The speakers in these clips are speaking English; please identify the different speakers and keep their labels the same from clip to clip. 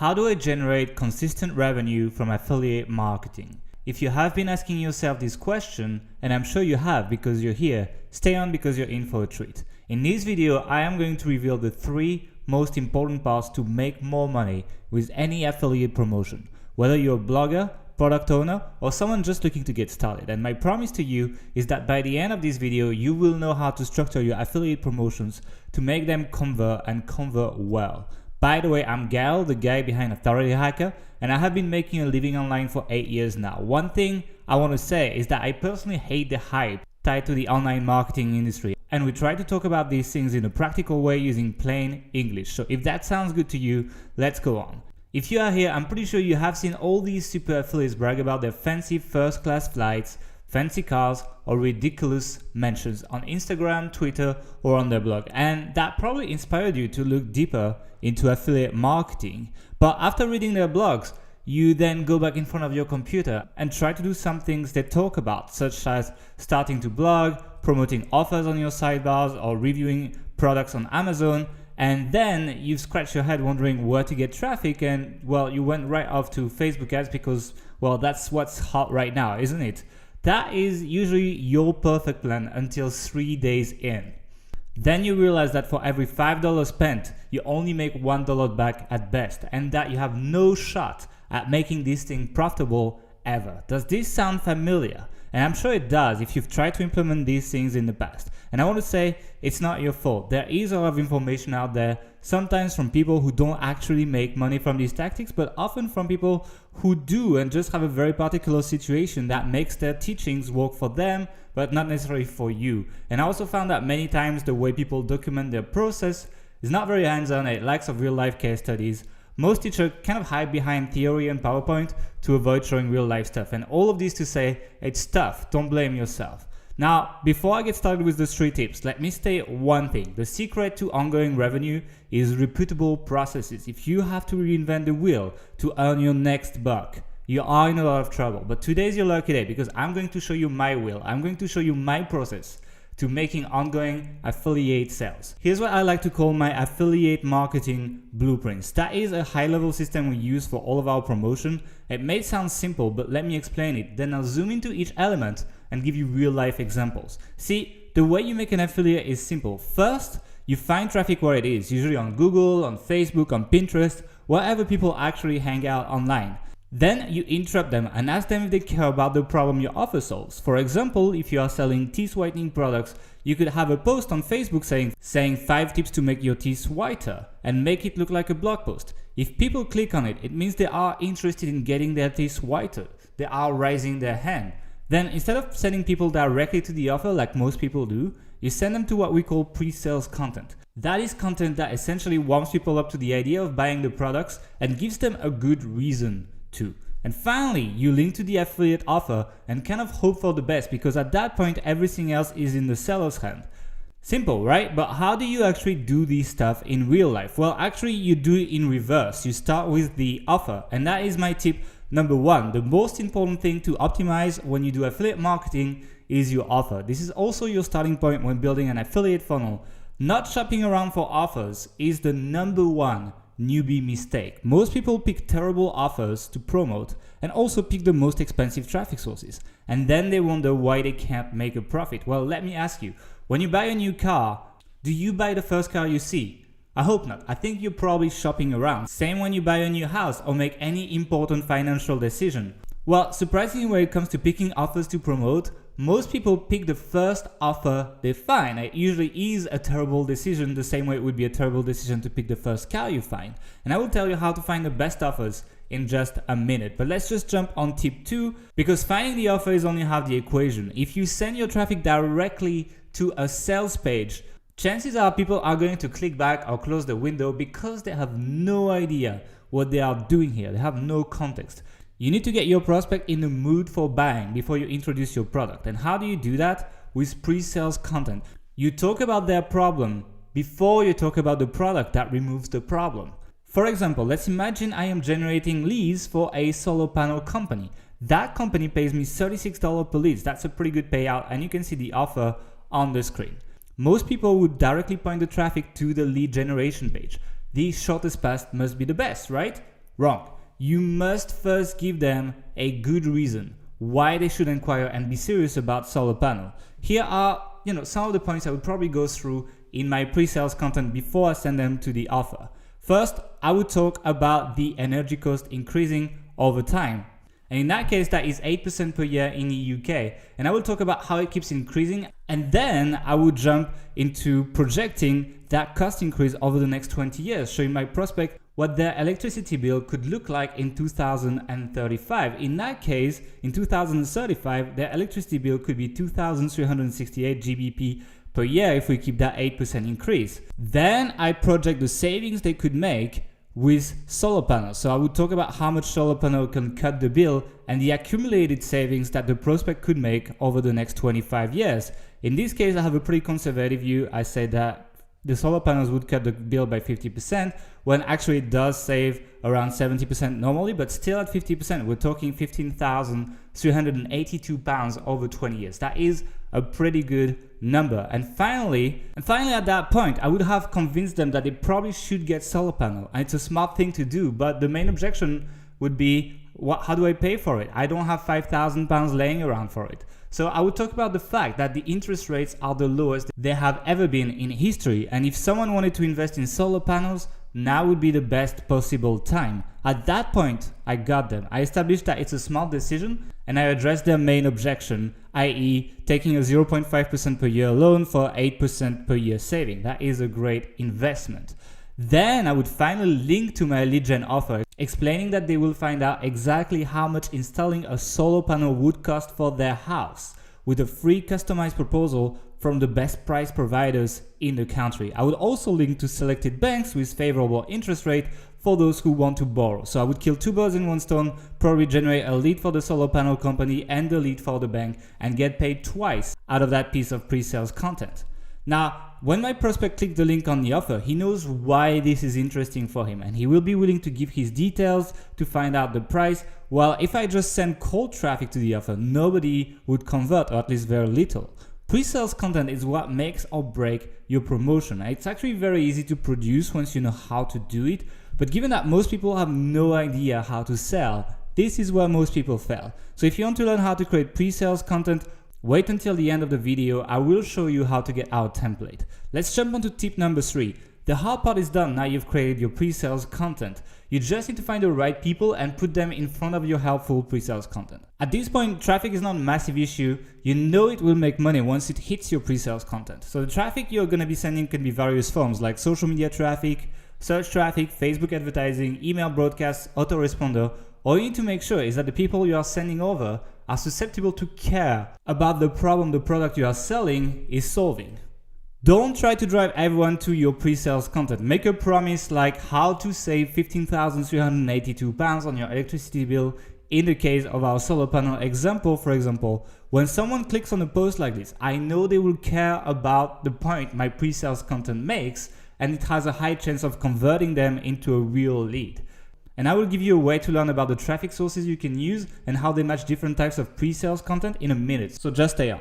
Speaker 1: How do I generate consistent revenue from affiliate marketing? If you have been asking yourself this question, and I'm sure you have because you're here, stay on because you're in for a treat. In this video, I am going to reveal the 3 most important parts to make more money with any affiliate promotion, whether you're a blogger, product owner, or someone just looking to get started. And my promise to you is that by the end of this video, you will know how to structure your affiliate promotions to make them convert and convert well. By the way, I'm Gal, the guy behind Authority Hacker, and I have been making a living online for 8 years now. One thing I want to say is that I personally hate the hype tied to the online marketing industry, and we try to talk about these things in a practical way using plain English. So if that sounds good to you, let's go on. If you are here, I'm pretty sure you have seen all these super affiliates brag about their fancy first-class flights, fancy cars, or ridiculous mentions on Instagram, Twitter, or on their blog. And that probably inspired you to look deeper into affiliate marketing. But after reading their blogs, you then go back in front of your computer and try to do some things they talk about, such as starting to blog, promoting offers on your sidebars, or reviewing products on Amazon. And then you scratch your head wondering where to get traffic, and well, you went right off to Facebook ads because, well, that's what's hot right now, isn't it? That is usually your perfect plan until 3 days in. Then you realize that for every $5 spent, you only make $1 back at best, and that you have no shot at making this thing profitable ever. Does this sound familiar? And I'm sure it does if you've tried to implement these things in the past. And I want to say, it's not your fault. There is a lot of information out there, sometimes from people who don't actually make money from these tactics, but often from people who do and just have a very particular situation that makes their teachings work for them, but not necessarily for you. And I also found that many times the way people document their process is not very hands-on. It lacks of real-life case studies. Most teachers kind of hide behind theory and PowerPoint to avoid showing real life stuff. And all of this to say, it's tough, don't blame yourself. Now, before I get started with the 3 tips, let me state one thing. The secret to ongoing revenue is repeatable processes. If you have to reinvent the wheel to earn your next buck, you are in a lot of trouble. But today's your lucky day because I'm going to show you my wheel. I'm going to show you my process to making ongoing affiliate sales. Here's what I like to call my affiliate marketing blueprints. That is a high-level system we use for all of our promotion. It may sound simple, but let me explain it. Then I'll zoom into each element and give you real-life examples. See, the way you make an affiliate is simple. First, you find traffic where it is, usually on Google, on Facebook, on Pinterest, wherever people actually hang out online. Then you interrupt them and ask them if they care about the problem your offer solves. For example, if you are selling teeth whitening products, you could have a post on Facebook saying 5 tips to make your teeth whiter and make it look like a blog post. If people click on it, it means they are interested in getting their teeth whiter. They are raising their hand. Then instead of sending people directly to the offer like most people do, you send them to what we call pre-sales content. That is content that essentially warms people up to the idea of buying the products and gives them a good reason to. And finally, you link to the affiliate offer and kind of hope for the best because at that point everything else is in the seller's hand. Simple, right? But how do you actually do this stuff in real life? Well, actually you do it in reverse. You start with the offer, and that is my tip number 1. The most important thing to optimize when you do affiliate marketing is your offer. This is also your starting point when building an affiliate funnel. Not shopping around for offers is the number 1 newbie mistake. Most people pick terrible offers to promote and also pick the most expensive traffic sources. And then they wonder why they can't make a profit. Well, let me ask you, when you buy a new car, do you buy the first car you see? I hope not. I think you're probably shopping around. Same when you buy a new house or make any important financial decision. Well, surprisingly, when it comes to picking offers to promote, most people pick the first offer they find. It usually is a terrible decision, the same way it would be a terrible decision to pick the first car you find. And I will tell you how to find the best offers in just a minute. But let's just jump on tip 2, because finding the offer is only half the equation. If you send your traffic directly to a sales page, chances are people are going to click back or close the window because they have no idea what they are doing here. They have no context. You need to get your prospect in the mood for buying before you introduce your product. And how do you do that? With pre-sales content. You talk about their problem before you talk about the product that removes the problem. For example, let's imagine I am generating leads for a solar panel company. That company pays me $36 per lead. That's a pretty good payout, and you can see the offer on the screen. Most people would directly point the traffic to the lead generation page. The shortest path must be the best, right? Wrong. You must first give them a good reason why they should inquire and be serious about solar panel. Here are some of the points I would probably go through in my pre-sales content before I send them to the offer. First, I would talk about the energy cost increasing over time. And in that case, that is 8% per year in the UK. And I will talk about how it keeps increasing. And then I would jump into projecting that cost increase over the next 20 years, showing my prospect what their electricity bill could look like in 2035. In that case, in 2035, their electricity bill could be 2,368 GBP per year if we keep that 8% increase. Then I project the savings they could make with solar panels. So I would talk about how much solar panel can cut the bill and the accumulated savings that the prospect could make over the next 25 years. In this case, I have a pretty conservative view. I say that the solar panels would cut the bill by 50%, when actually it does save around 70% normally, but still at 50%, we're talking £15,382 over 20 years. That is a pretty good number. And finally at that point, I would have convinced them that they probably should get solar panel. And it's a smart thing to do, but the main objection would be, how do I pay for it? I don't have £5,000 laying around for it. So I would talk about the fact that the interest rates are the lowest they have ever been in history. And if someone wanted to invest in solar panels, now would be the best possible time. At that point, I got them. I established that it's a smart decision and I addressed their main objection, i.e. taking a 0.5% per year loan for 8% per year saving. That is a great investment. Then I would finally link to my lead gen offer, explaining that they will find out exactly how much installing a solar panel would cost for their house, with a free customized proposal from the best price providers in the country. I would also link to selected banks with favorable interest rate for those who want to borrow. So I would kill two birds in one stone, probably generate a lead for the solar panel company and a lead for the bank, and get paid twice out of that piece of pre-sales content. Now, when my prospect clicks the link on the offer, he knows why this is interesting for him, and he will be willing to give his details to find out the price. While if I just send cold traffic to the offer, nobody would convert, or at least very little. Pre-sales content is what makes or break your promotion. It's actually very easy to produce once you know how to do it, but given that most people have no idea how to sell, this is where most people fail. So if you want to learn how to create pre-sales content, wait until the end of the video. I will show you how to get our template. Let's jump on to tip number 3. The hard part is done now you've created your pre-sales content. You just need to find the right people and put them in front of your helpful pre-sales content. At this point, traffic is not a massive issue. You know it will make money once it hits your pre-sales content. So the traffic you're going to be sending can be various forms like social media traffic, search traffic, Facebook advertising, email broadcasts, autoresponder. All you need to make sure is that the people you are sending over are susceptible to care about the problem the product you are selling is solving. Don't try to drive everyone to your pre-sales content. Make a promise like how to save £15,382 on your electricity bill in the case of our solar panel example. For example, when someone clicks on a post like this, I know they will care about the point my pre-sales content makes, and it has a high chance of converting them into a real lead. And I will give you a way to learn about the traffic sources you can use and how they match different types of pre-sales content in a minute, so just stay on.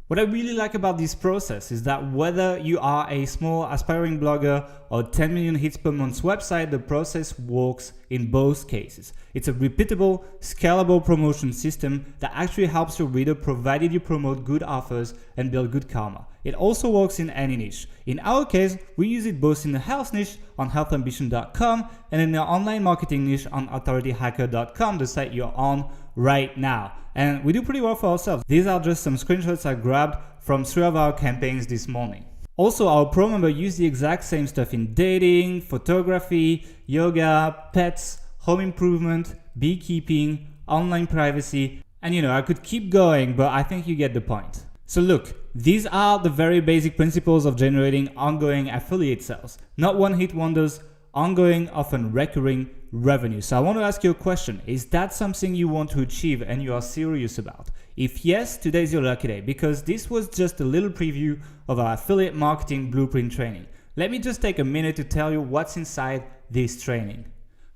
Speaker 1: What I really like about this process is that whether you are a small aspiring blogger or 10 million hits per month website, the process works in both cases. It's a repeatable, scalable promotion system that actually helps your reader provided you promote good offers and build good karma. It also works in any niche. In our case, we use it both in the health niche on healthambition.com and in the online marketing niche on authorityhacker.com, the site you're on right now. And we do pretty well for ourselves. These are just some screenshots I grabbed from 3 of our campaigns this morning. Also, our pro member use the exact same stuff in dating, photography, yoga, pets, home improvement, beekeeping, online privacy, and I could keep going, but I think you get the point. So look, these are the very basic principles of generating ongoing affiliate sales. Not one-hit wonders, ongoing, often recurring revenue. So I want to ask you a question. Is that something you want to achieve and you are serious about? If yes, today's your lucky day, because this was just a little preview of our affiliate marketing blueprint training. Let me just take a minute to tell you what's inside this training.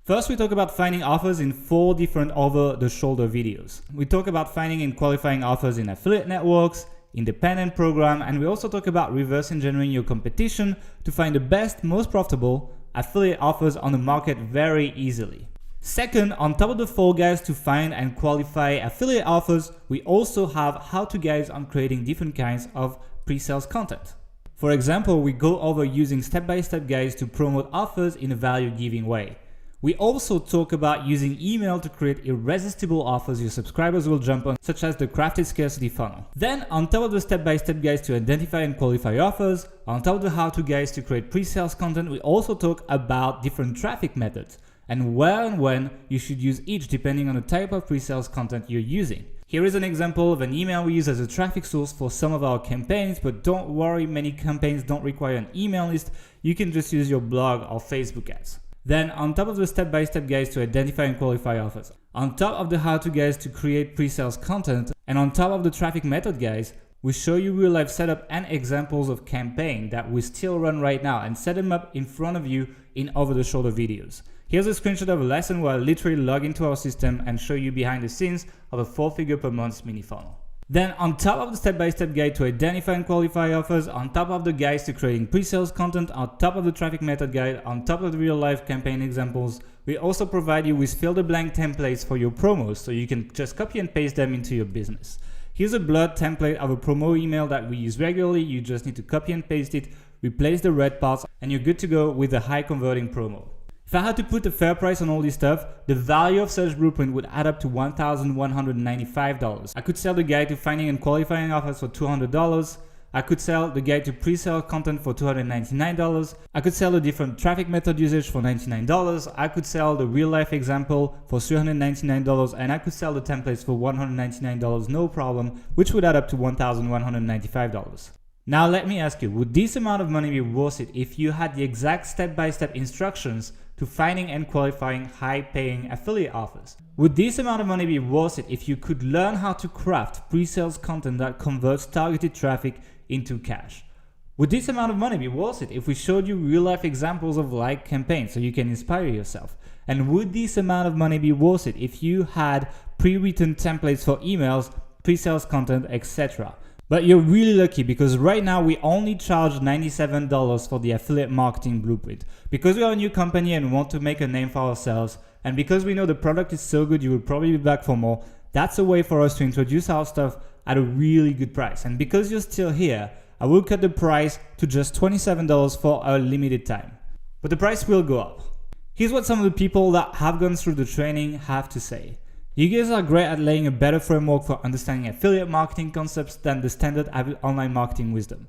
Speaker 1: First, we talk about finding offers in 4 different over-the-shoulder videos. We talk about finding and qualifying offers in affiliate networks, independent program, and we also talk about reverse engineering your competition to find the best, most profitable affiliate offers on the market very easily. Second, on top of the 4 guides to find and qualify affiliate offers, we also have how-to guides on creating different kinds of pre-sales content. For example, we go over using step-by-step guides to promote offers in a value-giving way. We also talk about using email to create irresistible offers your subscribers will jump on, such as the crafted scarcity funnel. Then, on top of the step-by-step guides to identify and qualify offers, on top of the how-to guides to create pre-sales content, we also talk about different traffic methods and where and when you should use each depending on the type of pre-sales content you're using. Here is an example of an email we use as a traffic source for some of our campaigns, but don't worry, many campaigns don't require an email list. You can just use your blog or Facebook ads. Then, on top of the step-by-step guides to identify and qualify offers, on top of the how-to guides to create pre-sales content, and on top of the traffic method guides, we show you real-life setup and examples of campaigns that we still run right now and set them up in front of you in over-the-shoulder videos. Here's a screenshot of a lesson where I literally log into our system and show you behind the scenes of a 4-figure per month mini funnel. Then, on top of the step-by-step guide to identify and qualify offers, on top of the guides to creating pre-sales content, on top of the traffic method guide, on top of the real-life campaign examples, we also provide you with fill-the-blank templates for your promos so you can just copy and paste them into your business. Here's a blurred template of a promo email that we use regularly. You just need to copy and paste it, replace the red parts, and you're good to go with a high-converting promo. If I had to put a fair price on all this stuff, the value of such blueprint would add up to $1,195. I could sell the guide to finding and qualifying offers for $200. I could sell the guide to pre-sale content for $299. I could sell the different traffic method usage for $99. I could sell the real life example for $399, and I could sell the templates for $199 no problem, which would add up to $1,195. Now let me ask you, would this amount of money be worth it if you had the exact step-by-step instructions to finding and qualifying high-paying affiliate offers? Would this amount of money be worth it if you could learn how to craft pre-sales content that converts targeted traffic into cash? Would this amount of money be worth it if we showed you real-life examples of like campaigns so you can inspire yourself? And would this amount of money be worth it if you had pre-written templates for emails, pre-sales content, etc.? But you're really lucky because right now we only charge $97 for the affiliate marketing blueprint. Because we are a new company and want to make a name for ourselves, and because we know the product is so good you will probably be back for more, that's a way for us to introduce our stuff at a really good price. And because you're still here, I will cut the price to just $27 for a limited time. But the price will go up. Here's what some of the people that have gone through the training have to say. You guys are great at laying a better framework for understanding affiliate marketing concepts than the standard online marketing wisdom.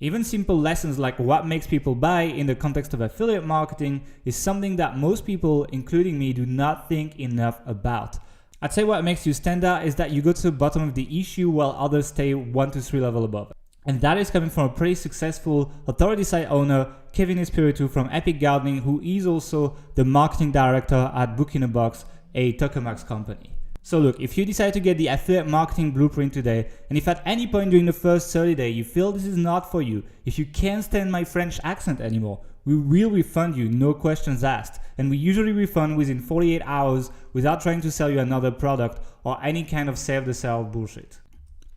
Speaker 1: Even simple lessons like what makes people buy in the context of affiliate marketing is something that most people, including me, do not think enough about. I'd say what makes you stand out is that you go to the bottom of the issue while others stay 1 to 3 levels above. And that is coming from a pretty successful authority site owner, Kevin Espiritu from Epic Gardening, who is also the marketing director at Book in a Box, a tokamaks company. So look, if you decide to get the affiliate marketing blueprint today, and if at any point during the first 30 days you feel this is not for you, if you can't stand my French accent anymore, we will refund you, no questions asked. And we usually refund within 48 hours without trying to sell you another product or any kind of save the sale bullshit.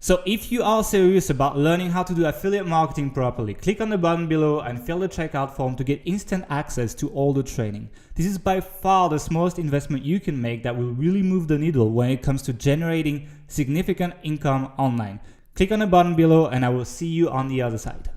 Speaker 1: So if you are serious about learning how to do affiliate marketing properly, click on the button below and fill the checkout form to get instant access to all the training. This is by far the smallest investment you can make that will really move the needle when it comes to generating significant income online. Click on the button below and I will see you on the other side.